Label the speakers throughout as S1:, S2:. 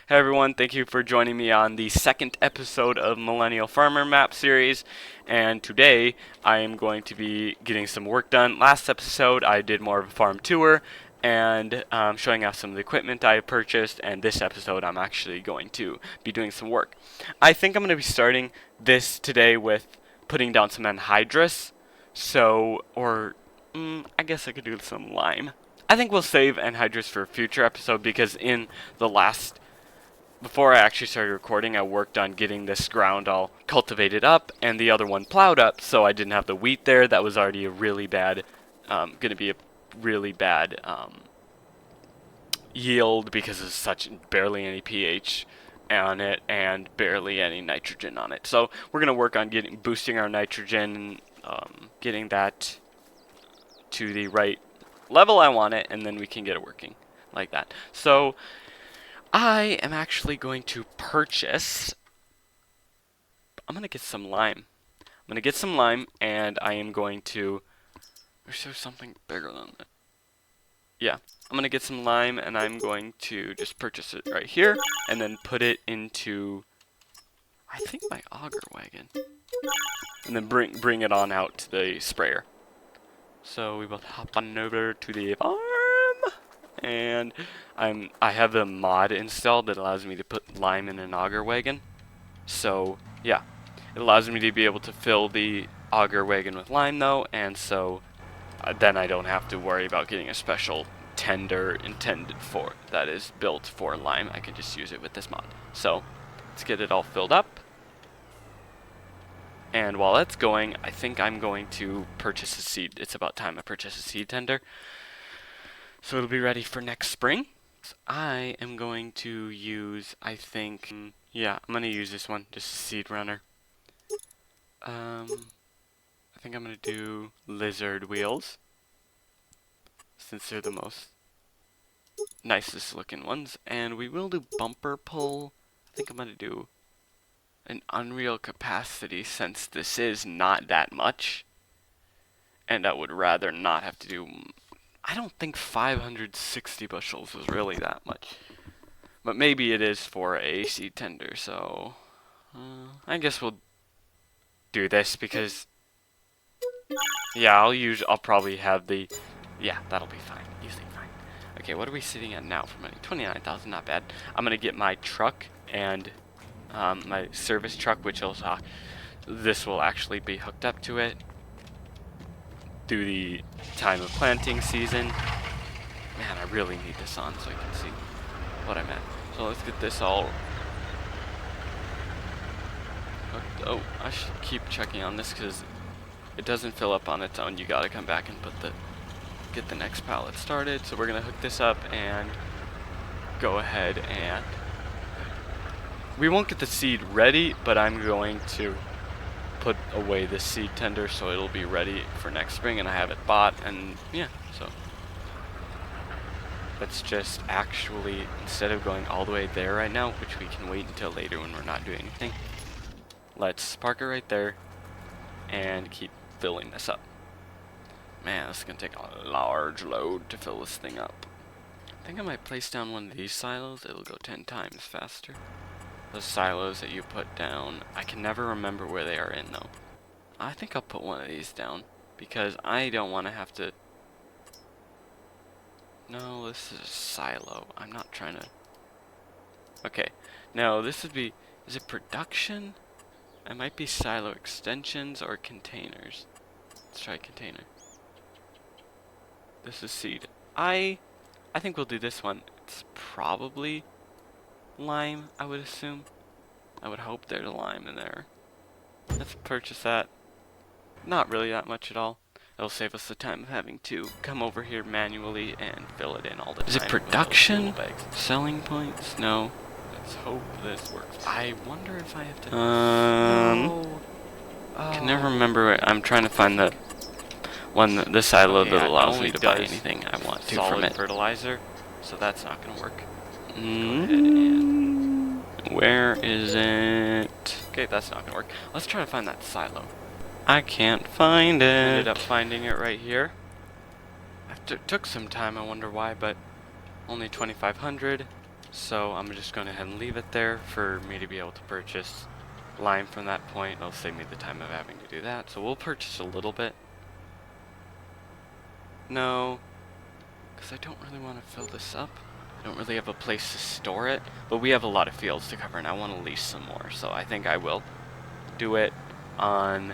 S1: Hey everyone, thank you for joining me on the second episode of Millennial Farmer Map series. And today I am going to be getting some work done. Last episode I did more of a farm tour and showing off some of the equipment I purchased. And this episode I'm actually going to be doing some work. I think I'm going to be starting this today with putting down some anhydrous. I guess I could do some lime. I think we'll save anhydrous for a future episode because in the last before I actually started recording, I worked on getting this ground all cultivated up and the other one plowed up, so I didn't have the wheat there. That was already a really bad, going to be a really bad yield because there's such barely any pH on it and barely any nitrogen on it. So we're going to work on boosting our nitrogen, getting that to the right level I want it, and then we can get it working like that. So I am actually going to purchase, I'm going to get some lime. I'm going to get some lime, and I am going to, is there something bigger than that? Yeah, I'm going to get some lime, and I'm going to just purchase it right here, and then put it into, I think, my auger wagon. And then bring it on out to the sprayer. So we will hop on over to the farm. And I have the mod installed that allows me to put lime in an auger wagon. So yeah, it allows me to be able to fill the auger wagon with lime though, and so then I don't have to worry about getting a special tender intended for that is built for lime. I can just use it with this mod. So let's get it all filled up. And while that's going, I think I'm going to purchase a seed. It's about time I purchase a seed tender. So it'll be ready for next spring. So I am going to use, I think, yeah, I'm going to use this one, just a seed runner. I think I'm going to do lizard wheels, since they're the most nicest looking ones. And we will do bumper pull. I think I'm going to do an unreal capacity, since this is not that much. And I would rather not have to do, I don't think 560 bushels is really that much. But maybe it is for a seed tender, so I guess we'll do this because, yeah, I'll probably have the, yeah, that'll be fine, easily fine. Okay, what are we sitting at now for money? 29,000, not bad. I'm gonna get my truck and my service truck, which also, this will actually be hooked up to it through the time of planting season. Man, I really need this on so I can see what I'm at. So let's get this all hooked. Oh, I should keep checking on this because it doesn't fill up on its own. You gotta come back and get the next pallet started. So we're gonna hook this up and go ahead and we won't get the seed ready, but I'm going to put away the seed tender so it'll be ready for next spring, and I have it bought, and yeah, so let's just actually, instead of going all the way there right now, which we can wait until later when we're not doing anything, let's park it right there and keep filling this up. Man, this is gonna take a large load to fill this thing up. I think I might place down one of these silos. It'll go 10 times faster. Those silos that you put down, I can never remember where they are in though. I think I'll put one of these down because I don't want to have to. No, this is a silo. I'm not trying to. Okay, no, this would be, is it production? It might be silo extensions or containers. Let's try container. This is seed. I think we'll do this one. It's probably lime, I would assume. I would hope there's lime in there. Let's purchase that. Not really that much at all. It'll save us the time of having to come over here manually and fill it in all the time. Is it production? Selling points? No. Let's hope this works. I wonder if I have to. No. Can never remember. I'm trying to find the one, the silo that allows me to buy anything I want to from it. Fertilizer, so that's not gonna work. Go ahead and, where is it? Okay, that's not gonna work. Let's try to find that silo. I can't find it. Ended up finding it right here. It took some time, I wonder why, but only 2,500. So I'm just going to go ahead and leave it there for me to be able to purchase lime from that point. It'll save me the time of having to do that. So we'll purchase a little bit. No, because I don't really want to fill this up. I don't really have a place to store it, but we have a lot of fields to cover and I want to lease some more. So I think I will do it on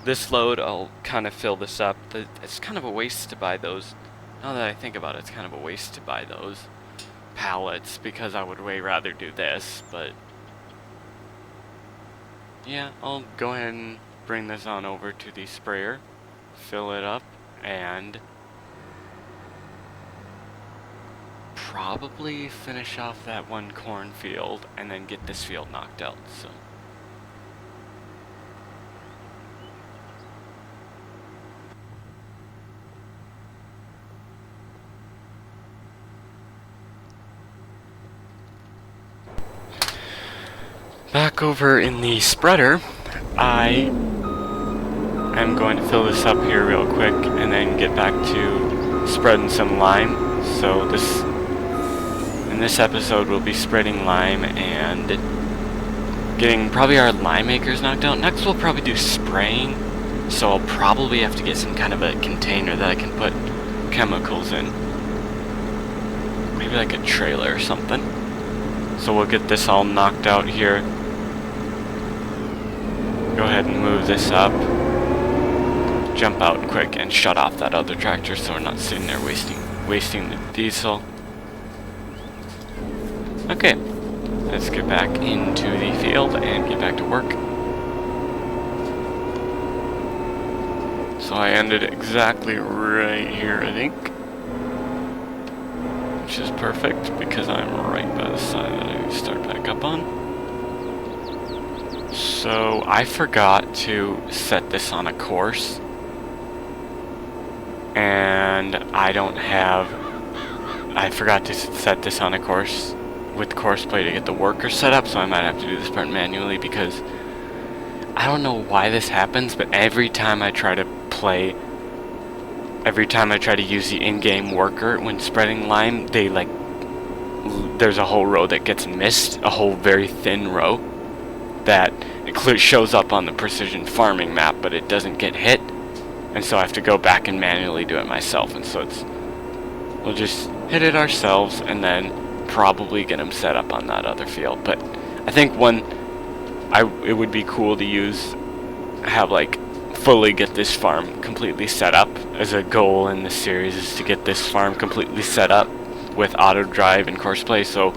S1: this load. I'll kind of fill this up. It's kind of a waste to buy those. Now that I think about it, it's kind of a waste to buy those pallets because I would way rather do this, but yeah, I'll go ahead and bring this on over to the sprayer, fill it up, and probably finish off that one cornfield and then get this field knocked out. So back over in the spreader, I am going to fill this up here real quick and then get back to spreading some lime. So in this episode we'll be spreading lime and getting probably our lime acres knocked out. Next we'll probably do spraying, so I'll probably have to get some kind of a container that I can put chemicals in. Maybe like a trailer or something. So we'll get this all knocked out here. Go ahead and move this up. Jump out quick and shut off that other tractor so we're not sitting there wasting the diesel. Okay, let's get back into the field and get back to work. So I ended exactly right here, I think. Which is perfect because I'm right by the side that I start back up on. So I forgot to set this on a course. And I forgot to set this on a course with course play to get the worker set up, so I might have to do this part manually because I don't know why this happens, but every time I try to use the in-game worker when spreading lime, there's a whole row that gets missed, a whole very thin row that it shows up on the precision farming map, but it doesn't get hit, and so I have to go back and manually do it myself, and so we'll just hit it ourselves and then probably get them set up on that other field. But I think it would be cool to fully get this farm completely set up. As a goal in this series is to get this farm completely set up with auto drive and course play, so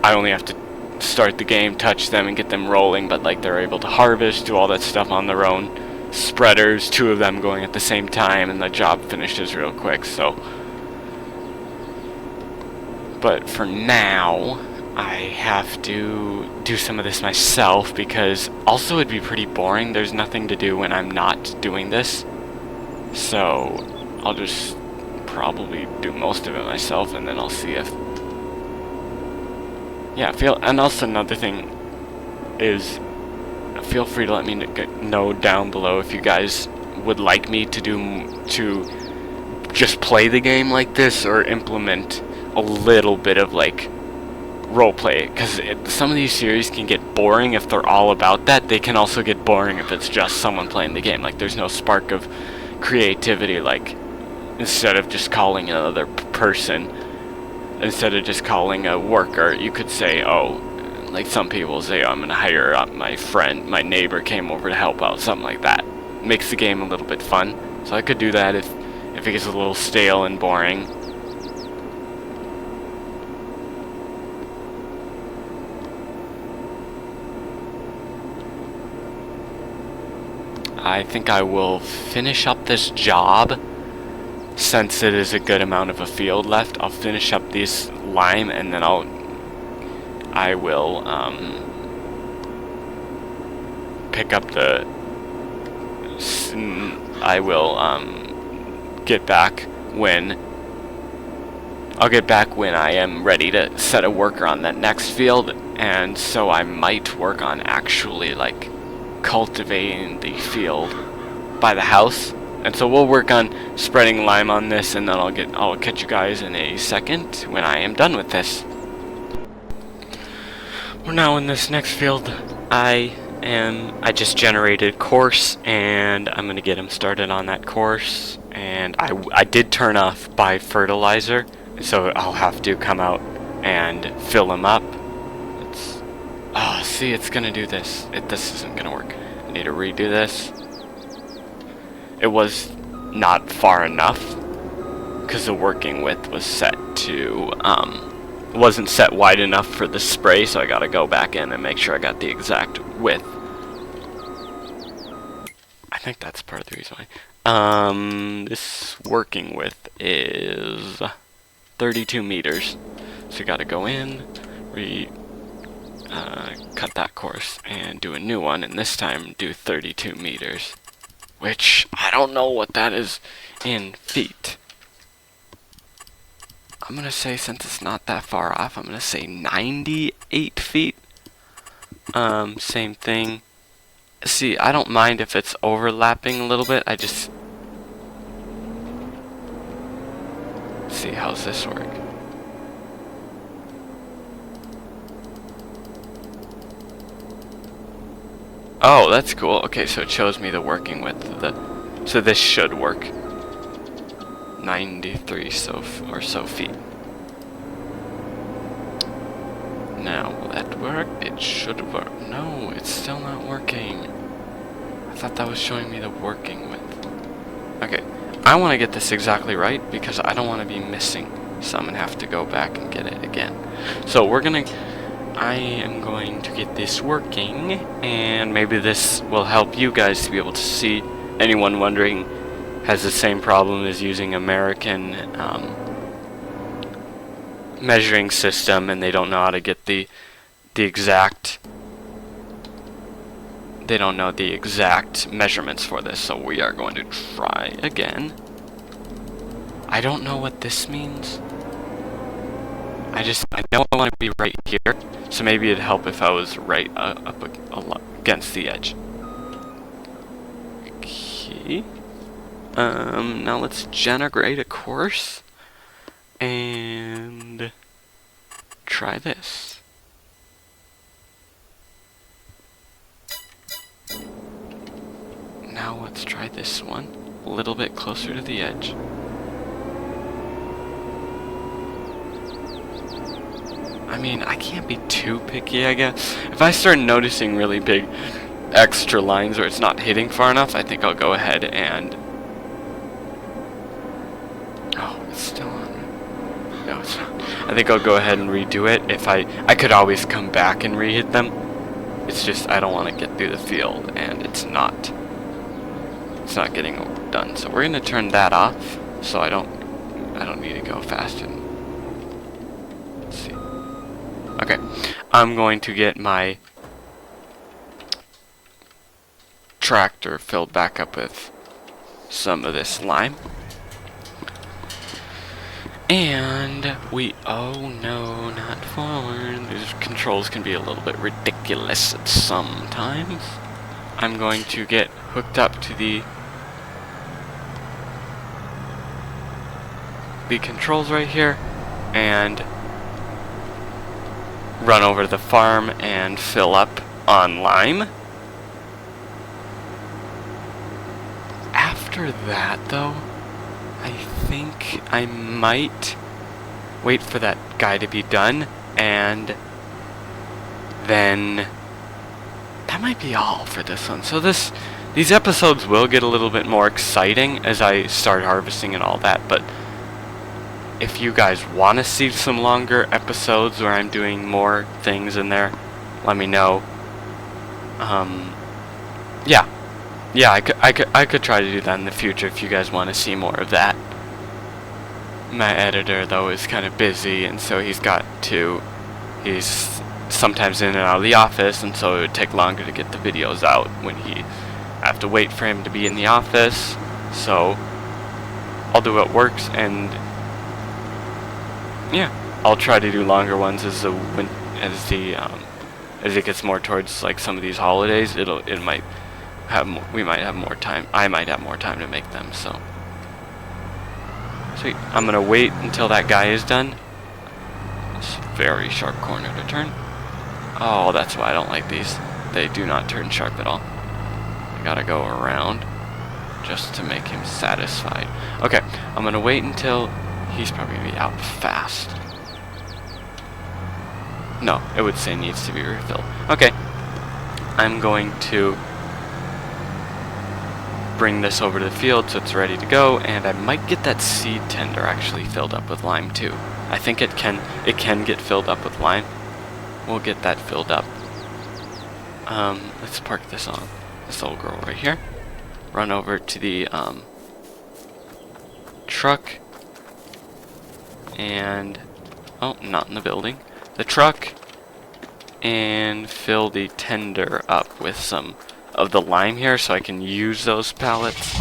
S1: I only have to start the game, touch them, and get them rolling, but they're able to harvest, do all that stuff on their own. Spreaders, 2 of them going at the same time, and the job finishes real quick. So, but for now, I have to do some of this myself because also it'd be pretty boring. There's nothing to do when I'm not doing this, so I'll just probably do most of it myself, and then I'll see if and also another thing is, feel free to let me know down below if you guys would like me to just play the game like this or implement a little bit of role play, because some of these series can get boring if they're all about that. They can also get boring if it's just someone playing the game. There's no spark of creativity. Instead of just calling another person, instead of just calling a worker, you could say, some people say, I'm gonna hire out my friend, my neighbor came over to help out, something like that. Makes the game a little bit fun. So I could do that if it gets a little stale and boring. I think I will finish up this job since it is a good amount of a field left. I'll finish up this lime and then I will pick up get back when I am ready to set a worker on that next field, and so I might work on actually cultivating the field by the house. And so we'll work on spreading lime on this, and then I'll catch you guys in a second when I am done with this. We're now in this next field. I just generated course, and I'm gonna get him started on that course. And I did turn off by fertilizer, so I'll have to come out and fill him up. See, it's gonna do this. This isn't gonna work. I need to redo this. It was not far enough because the working width was set to wasn't set wide enough for the spray, so I gotta go back in and make sure I got the exact width. I think that's part of the reason why. This working width is 32 meters. So you gotta go in, cut that course, and do a new one, and this time do 32 meters. Which, I don't know what that is in feet. I'm gonna say, since it's not that far off, I'm gonna say 98 feet. Same thing. See, I don't mind if it's overlapping a little bit. I just... See, how's this work? Oh, that's cool. Okay, so it shows me the working width of the... So this should work. 93 or so feet. Now, will that work? It should work. No, it's still not working. I thought that was showing me the working width. Okay, I want to get this exactly right because I don't want to be missing some and have to go back and get it again. So I am going to get this working, and maybe this will help you guys to be able to see. Anyone wondering has the same problem as using American measuring system, and they don't know how to get the exact, they don't know the exact measurements for this, so we are going to try again. I don't know what this means. I know I want to be right here, so maybe it'd help if I was right up against the edge. Okay. Now let's generate a course and try this. Now let's try this one a little bit closer to the edge. I mean, I can't be too picky, I guess. If I start noticing really big extra lines where it's not hitting far enough, I think I'll go ahead and... Oh, it's still on. No, it's not. I think I'll go ahead and redo it. If I could always come back and re-hit them. It's just I don't want to get through the field, and it's not getting done. So we're gonna turn that off, so I don't need to go faster. Let's see. Okay, I'm going to get my tractor filled back up with some of this lime. And oh no, not forward. These controls can be a little bit ridiculous at sometimes. I'm going to get hooked up to the controls right here and run over to the farm and fill up on lime. After that, though, I think I might wait for that guy to be done, and then that might be all for this one. So these episodes will get a little bit more exciting as I start harvesting and all that, but if you guys want to see some longer episodes where I'm doing more things in there, let me know. Yeah, I could try to do that in the future if you guys want to see more of that. My editor, though, is kind of busy, and so he's sometimes in and out of the office, and so it would take longer to get the videos out when I have to wait for him to be in the office. So I'll do what works, and yeah, I'll try to do longer ones as it gets more towards like some of these holidays. We might have more time. I might have more time to make them. So sweet. I'm gonna wait until that guy is done. It's a very sharp corner to turn. Oh, that's why I don't like these. They do not turn sharp at all. I gotta go around just to make him satisfied. Okay, I'm gonna wait until he's probably gonna be out fast. No, it would say needs to be refilled. Okay, I'm going to bring this over to the field so it's ready to go, and I might get that seed tender actually filled up with lime too. I think it can get filled up with lime. We'll get that filled up. Let's park this on this little girl right here. Run over to the truck, and oh, not in the building. The truck, and fill the tender up with some of the lime here so I can use those pallets.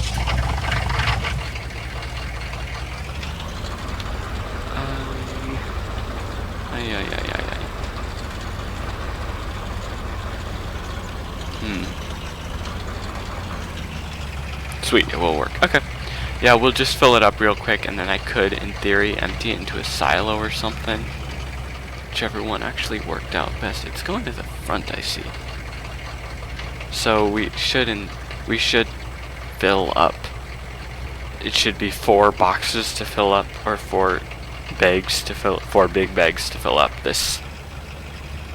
S1: Sweet, it will work. Okay. Yeah, we'll just fill it up real quick, and then I could, in theory, empty it into a silo or something. Whichever one actually worked out best. It's going to the front, I see. So we should fill up. It should be 4 boxes to fill up, or 4 bags to fill, 4 big bags to fill up this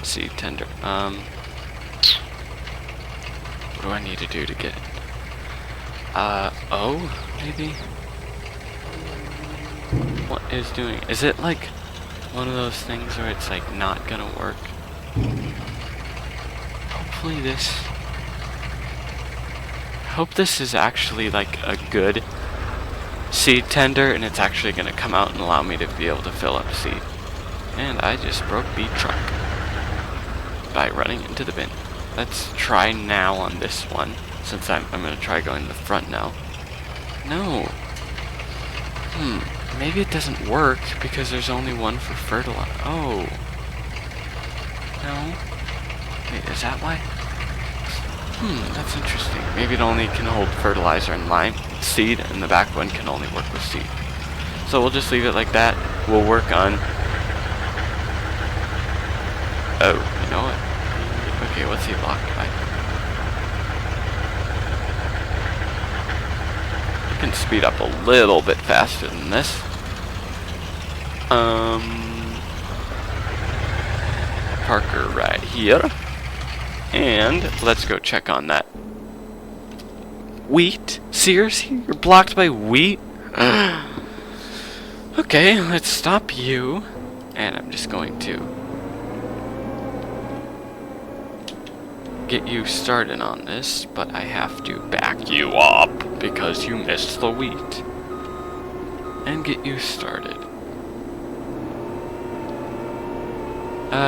S1: seed tender. What do I need to do to get it? Oh, maybe? What is doing? Is it like one of those things where it's like not gonna work? Hopefully this... I hope this is actually like a good seed tender and it's actually gonna come out and allow me to be able to fill up seed. And I just broke the truck by running into the bin. Let's try now on this one. Since I'm gonna try going to the front now. No. Maybe it doesn't work because there's only one for fertilizer. Oh. No. Wait, is that why? That's interesting. Maybe it only can hold fertilizer and lime seed, and the back one can only work with seed. So we'll just leave it like that. We'll work on... Oh, you know what? Okay, what's he blocked by? Can speed up a little bit faster than this. Parker right here. And let's go check on that wheat. Seriously? You're blocked by wheat? Okay, let's stop you. And I'm just going to get you started on this, but I have to back you up because you missed the wheat. And get you started.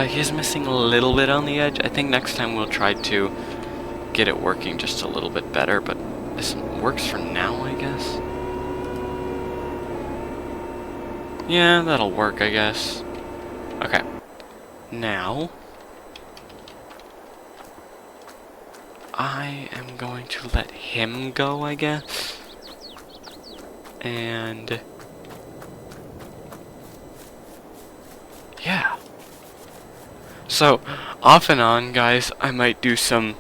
S1: He's missing a little bit on the edge. I think next time we'll try to get it working just a little bit better, but this works for now, I guess. Yeah, that'll work, I guess. Okay. Now... I am going to let him go, I guess. And... yeah. So, off and on, guys, I might do some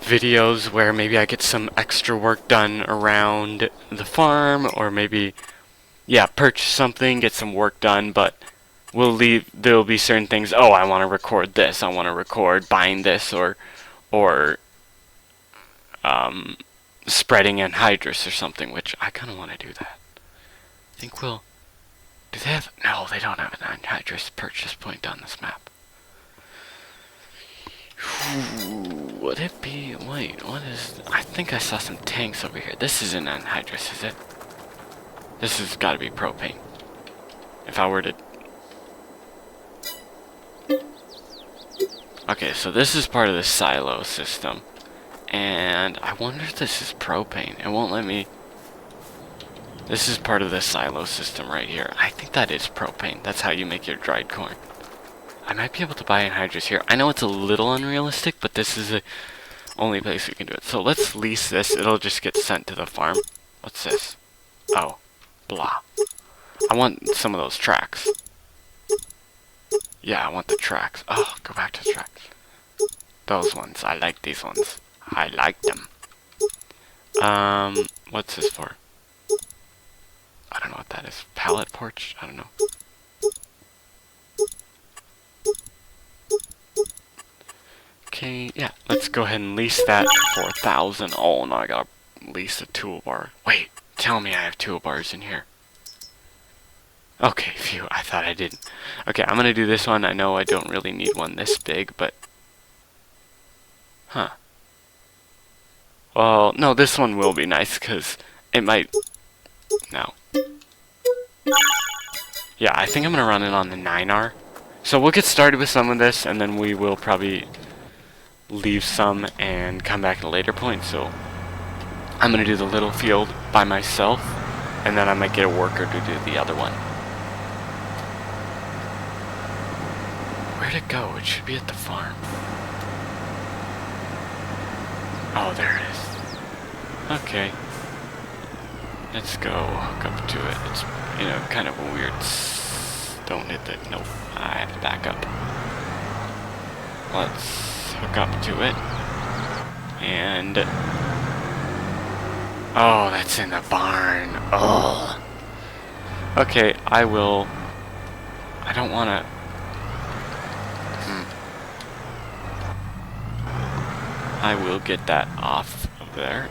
S1: videos where maybe I get some extra work done around the farm, or maybe, yeah, purchase something, get some work done, but there'll be certain things, oh, I want to record this, I want to record buying this, or spreading anhydrous or something, which I kind of want to do that. I think we'll... do they have... no, they don't have an anhydrous purchase point on this map. Would it be... wait, what is... I think I saw some tanks over here. This is an anhydrous, is it? This has got to be propane. If I were to... okay, so this is part of the silo system. And I wonder if this is propane. It won't let me... this is part of the silo system right here. I think that is propane. That's how you make your dried corn. I might be able to buy anhydrous here. I know it's a little unrealistic, but this is the only place we can do it. So let's lease this. It'll just get sent to the farm. What's this? Oh. Blah. I want some of those tracks. Yeah, I want the tracks. Oh, go back to the tracks. Those ones. I like these ones. I like them. What's this for? I don't know what that is. Pallet porch? I don't know. Okay, yeah, let's go ahead and lease that for 1,000. Oh, no, I gotta lease a toolbar. Wait, tell me I have toolbars in here. Okay, phew, I thought I didn't. Okay, I'm gonna do this one. I know I don't really need one this big, but... Huh. Well, no, this one will be nice, because it might... No. Yeah, I think I'm gonna run it on the 9R. So we'll get started with some of this, and then we will probably leave some and come back at a later point. So I'm gonna do the little field by myself, and then I might get a worker to do the other one. Where'd it go? It should be at the farm. Oh, there it is. Okay. Let's go hook up to it. It's, you know, kind of a weird... Don't hit that. Nope. I have to back up. Let's hook up to it. And... Oh, that's in the barn. Oh. Okay, I will... I don't want to... I will get that off of there.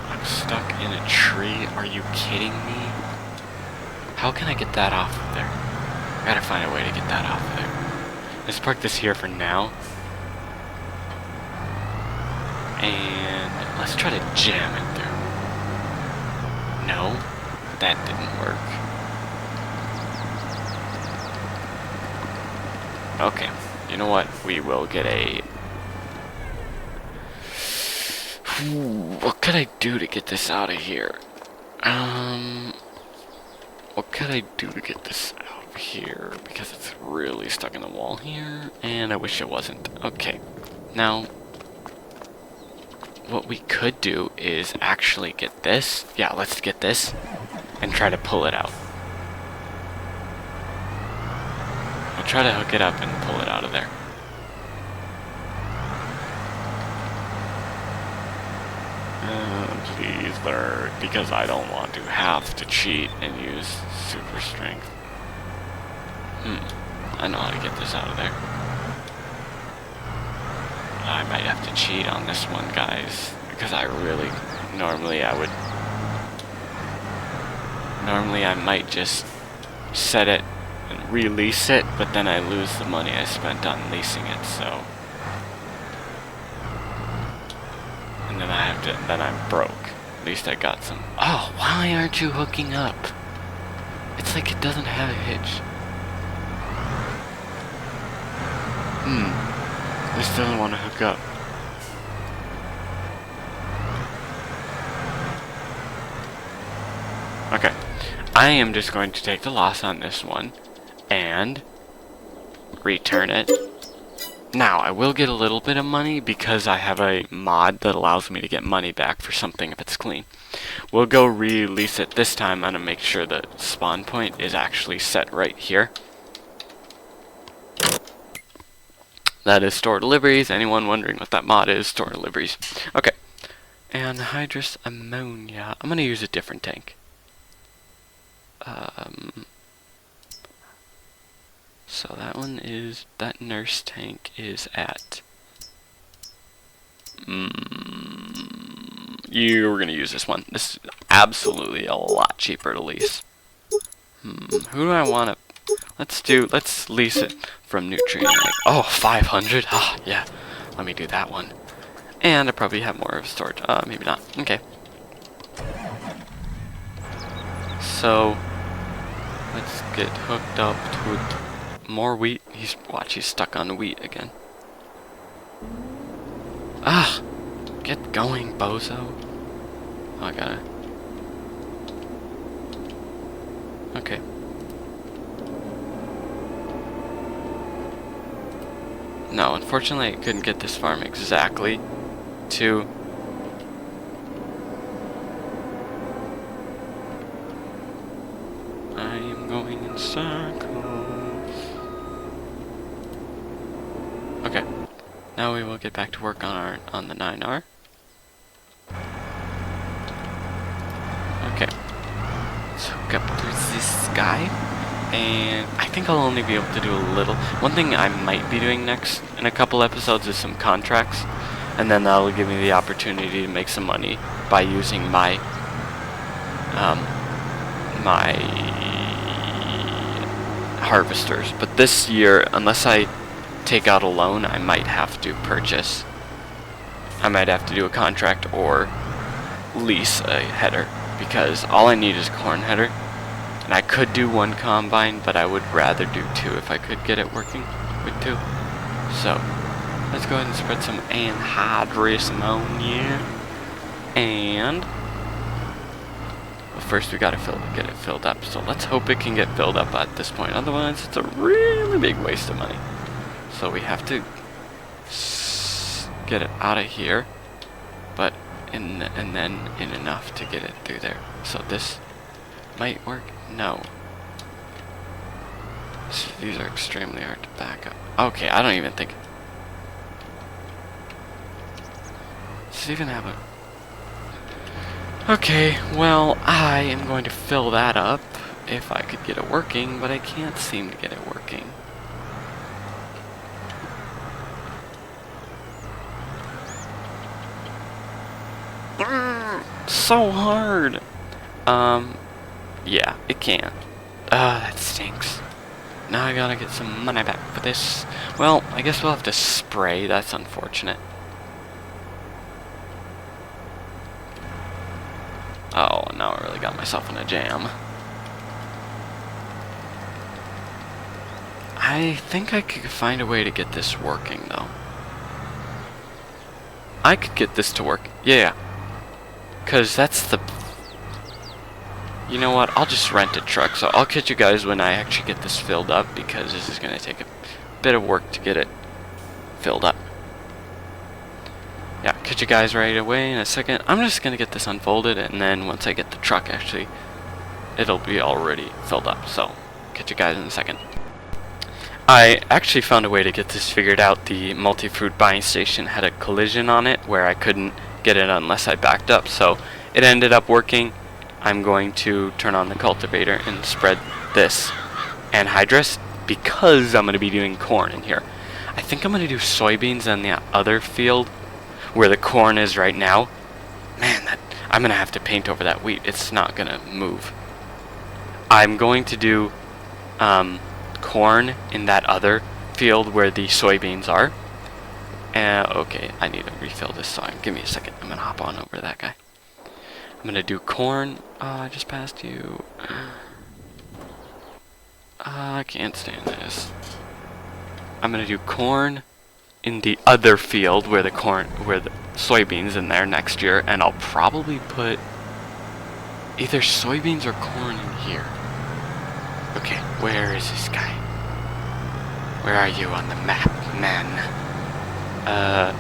S1: I'm stuck in a tree. Are you kidding me? How can I get that off of there? I gotta find a way to get that off of there. Let's park this here for now. And let's try to jam it through. No, that didn't work. Okay, you know what? We will get a... What could I do to get this out of here? What could I do to get this out of here? Because it's really stuck in the wall here, and I wish it wasn't. Okay, now, what we could do is actually get this. Yeah, let's get this, and try to pull it out. I'll try to hook it up and pull it out of there. Please, there, because I don't want to have to cheat and use super strength. I know how to get this out of there. I might have to cheat on this one, guys, because I really, normally I might just set it and release it, but then I lose the money I spent on leasing it, so. And then then I'm broke. At least I got some. Oh, why aren't you hooking up? It's like it doesn't have a hitch. This doesn't want to hook up. Okay. I am just going to take the loss on this one and return it. Now, I will get a little bit of money because I have a mod that allows me to get money back for something if it's clean. We'll go release it this time. I'm going to make sure the spawn point is actually set right here. That is store deliveries. Anyone wondering what that mod is, store deliveries. Okay. Anhydrous ammonia. I'm going to use a different tank. So that one is, that nurse tank is at, you're going to use this one. This is absolutely a lot cheaper to lease. Who do I want to, let's lease it from Nutrient. Oh, 500? Ah, yeah, let me do that one. And I probably have more of storage, maybe not, okay. So, let's get hooked up to more wheat. He's stuck on wheat again. Ah! Get going, bozo. Oh, I gotta... Okay. No, unfortunately I couldn't get this farm exactly to... I am going in circles. Okay. Now we will get back to work on the 9R. Okay. So get through this guy, and I think I'll only be able to do a little. One thing I might be doing next in a couple episodes is some contracts, and then that'll give me the opportunity to make some money by using my my harvesters. But this year, unless I take out a loan, I might have to purchase. I might have to do a contract or lease a header, because all I need is a corn header, and I could do one combine, but I would rather do two if I could get it working with two. So let's go ahead and spread some anhydrous ammonia, and well, first we gotta get it filled up. So let's hope it can get filled up at this point. Otherwise, it's a really big waste of money. So we have to get it out of here, but and then in enough to get it through there. So this might work. No. These are extremely hard to back up. Okay, I don't even think. Does it even have a... Okay, well, I am going to fill that up if I could get it working, but I can't seem to get it working. So hard. Yeah, it can. That stinks. Now I gotta get some money back for this. Well, I guess we'll have to spray. That's unfortunate. Oh, now I really got myself in a jam. I think I could find a way to get this working, though. I could get this to work. Yeah. Because that's the... You know what? I'll just rent a truck. So I'll catch you guys when I actually get this filled up, because this is going to take a bit of work to get it filled up. Yeah, catch you guys right away in a second. I'm just going to get this unfolded, and then once I get the truck, actually, it'll be already filled up. So catch you guys in a second. I actually found a way to get this figured out. The multi-fruit buying station had a collision on it where I couldn't get it unless I backed up, so it ended up working. I'm going to turn on the cultivator and spread this anhydrous, because I'm going to be doing corn in here. I think I'm going to do soybeans on the other field where the corn is right now. Man, I'm going to have to paint over that wheat. It's not going to move. I'm going to do corn in that other field where the soybeans are. Okay, I need to refill this song. Give me a second. I'm going to hop on over to that guy. I'm going to do corn. I just passed you. I can't stand this. I'm going to do corn in the other field where the soybeans in there next year, and I'll probably put either soybeans or corn in here. Okay, where is this guy? Where are you on the map, man?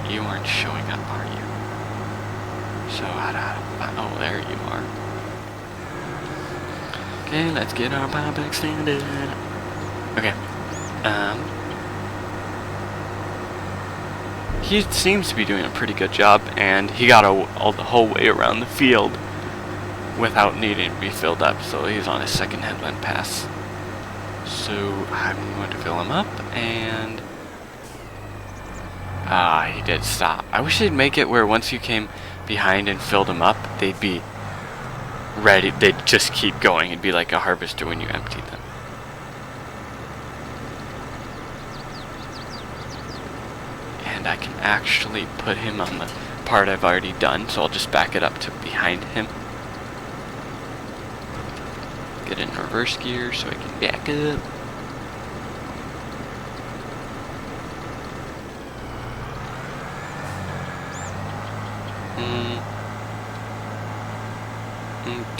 S1: You aren't showing up, are you? So, oh, there you are. Okay, let's get our pipe extended. Okay, he seems to be doing a pretty good job, and he got all the whole way around the field without needing to be filled up, so he's on his second headland pass. So I'm going to fill him up, and he did stop. I wish they'd make it where once you came behind and filled them up, they'd be ready. They'd just keep going. It'd be like a harvester when you empty them. And I can actually put him on the part I've already done, so I'll just back it up to behind him. Get in reverse gear so I can back up.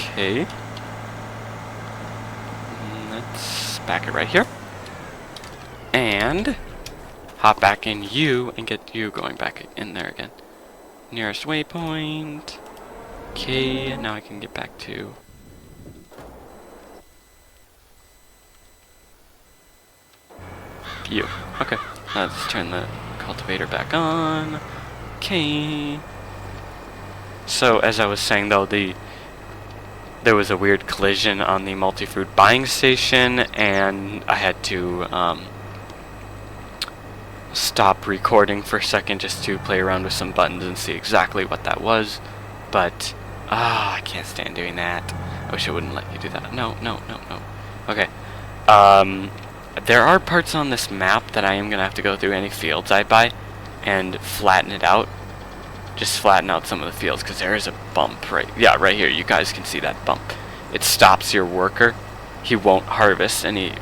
S1: Okay. Let's back it right here. And hop back in you and get you going back in there again. Nearest waypoint. Okay, now I can get back to... You. Okay. Let's turn the cultivator back on. Okay. So, as I was saying though, there was a weird collision on the multi-fruit buying station, and I had to stop recording for a second just to play around with some buttons and see exactly what that was. But, I can't stand doing that. I wish it wouldn't let you do that. No. Okay. There are parts on this map that I am going to have to go through any fields I buy and flatten it out. Just flatten out some of the fields, because there is a bump right here. You guys can see that bump. It stops your worker. He won't harvest any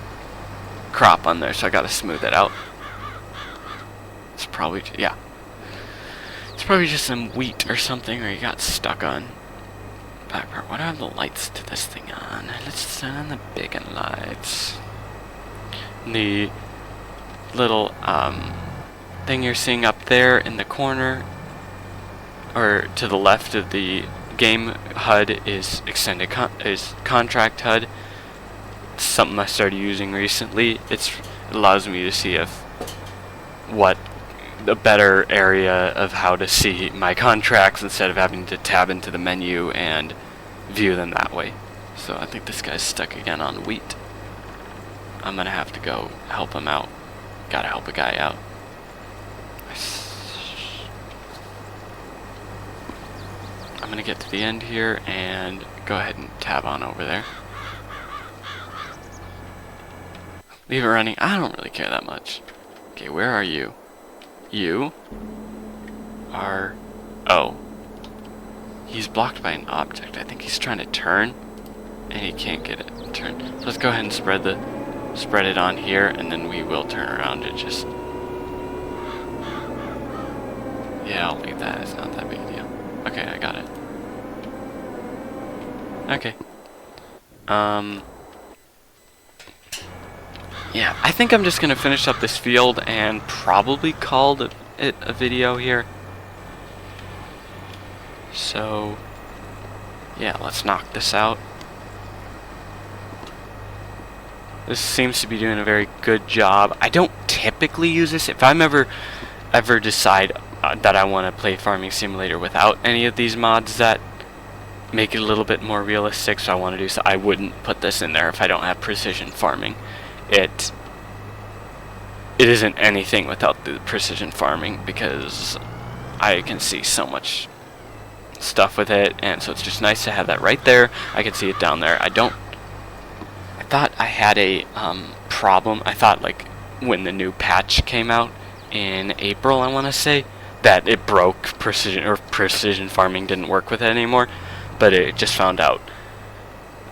S1: crop on there, so I got to smooth it out. It's probably, it's probably just some wheat or something, or you got stuck on. Back part. What are the lights to this thing on? Let's turn on the big and lights. The little thing you're seeing up there in the corner, or to the left of the game HUD, is contract HUD. It's something I started using recently. It allows me to see what a better area of how to see my contracts instead of having to tab into the menu and view them that way. So I think this guy's stuck again on wheat. I'm gonna have to go help him out. Gotta help a guy out. I'm gonna get to the end here and go ahead and tab on over there. Leave it running. I don't really care that much. Okay, where are you? You are... Oh. He's blocked by an object. I think he's trying to turn, and he can't get it to turn. So let's go ahead and spread it on here, and then we will turn around and just... Yeah, I'll leave that. It's not that big a deal. Okay, I got it. Okay. Yeah, I think I'm just gonna finish up this field and probably call it a video here. So, yeah, let's knock this out. This seems to be doing a very good job. I don't typically use this. If I'm ever decide that I want to play Farming Simulator without any of these mods that make it a little bit more realistic, so I want to do so, I wouldn't put this in there if I don't have precision farming. It isn't anything without the precision farming, because I can see so much stuff with it, and so it's just nice to have that right there. I can see it down there. I thought I had a problem. I thought, like, when the new patch came out in April, I want to say, that it broke precision farming didn't work with it anymore, but it just found out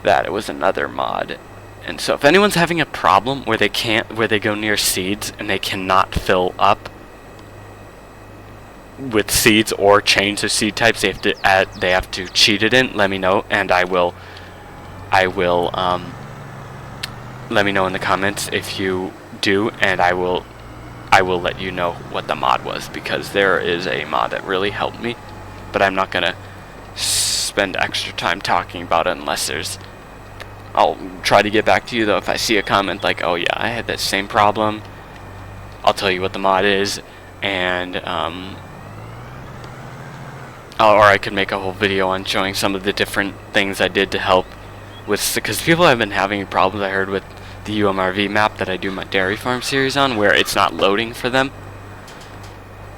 S1: that it was another mod. And so if anyone's having a problem where they go near seeds and they cannot fill up with seeds or change the seed types, they have to cheat it in, let me know, and I will let me know in the comments if you do, and I will let you know what the mod was, because there is a mod that really helped me, but I'm not gonna spend extra time talking about it unless I'll try to get back to you though if I see a comment like, oh yeah, I had that same problem. I'll tell you what the mod is, and or I could make a whole video on showing some of the different things I did to help with, because people have been having problems, I heard, with the UMRV map that I do my dairy farm series on, where it's not loading for them.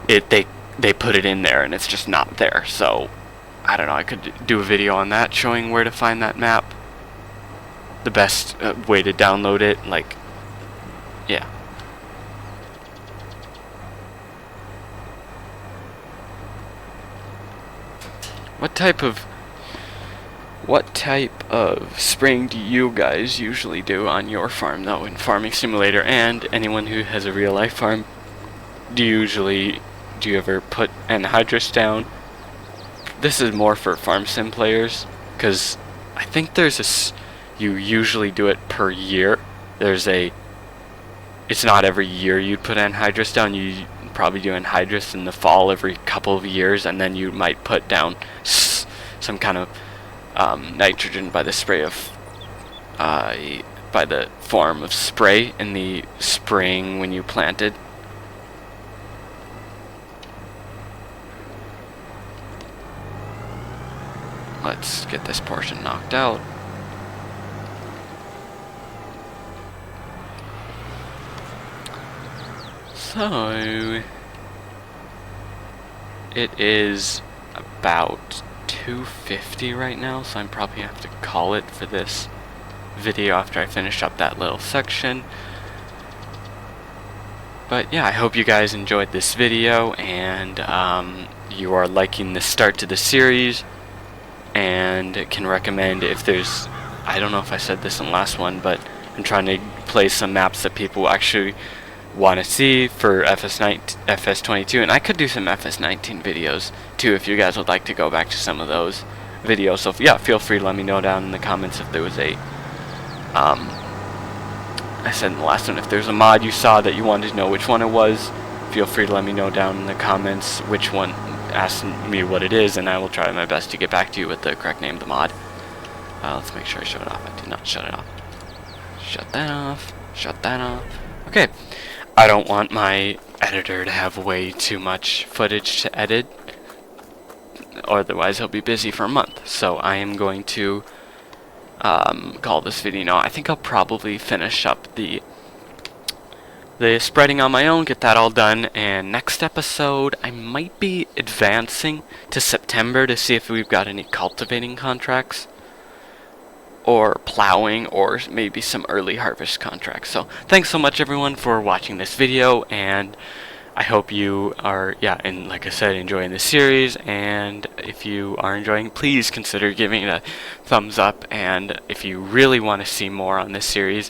S1: They put it in there and it's just not there. So I don't know, I could do a video on that showing where to find that map, the best way to download it, like, yeah. What type of spraying do you guys usually do on your farm though, in Farming Simulator? And anyone who has a real life farm, do you ever put anhydrous down? This is more for Farm Sim players, because I think you usually do it per year. It's not every year you'd put anhydrous down. You probably do anhydrous in the fall every couple of years, and then you might put down some kind of nitrogen by the spray of by the form of spray in the spring when you planted. Let's get this portion knocked out. So it is about 2:50 right now, so I'm probably gonna have to call it for this video after I finish up that little section. But yeah, I hope you guys enjoyed this video, and you are liking the start to the series, and can recommend if there's, I don't know if I said this in the last one, but I'm trying to play some maps that people actually want to see for FS22, and I could do some FS19 videos too if you guys would like to go back to some of those videos. So yeah, feel free to let me know down in the comments if there was a I said in the last one, if there's a mod you saw that you wanted to know which one it was, feel free to let me know down in the comments which one. Ask me what it is, and I will try my best to get back to you with the correct name of the mod. Let's make sure I shut it off. I did not shut it off. Shut that off. Shut that off. Okay. I don't want my editor to have way too much footage to edit, otherwise he'll be busy for a month. So I am going to call this video now. I think I'll probably finish up the spreading on my own, get that all done, and next episode I might be advancing to September to see if we've got any cultivating contracts, or plowing, or maybe some early harvest contracts. So thanks so much everyone for watching this video, and I hope you are, and like I said, enjoying the series. And if you are enjoying, please consider giving it a thumbs up, and if you really want to see more on this series,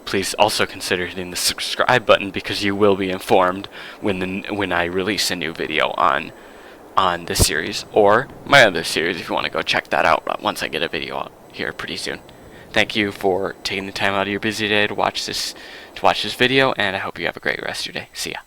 S1: please also consider hitting the subscribe button, because you will be informed when I release a new video on this series, or my other series if you want to go check that out once I get a video out here pretty soon. Thank you for taking the time out of your busy day to watch this video, and I hope you have a great rest of your day. See ya.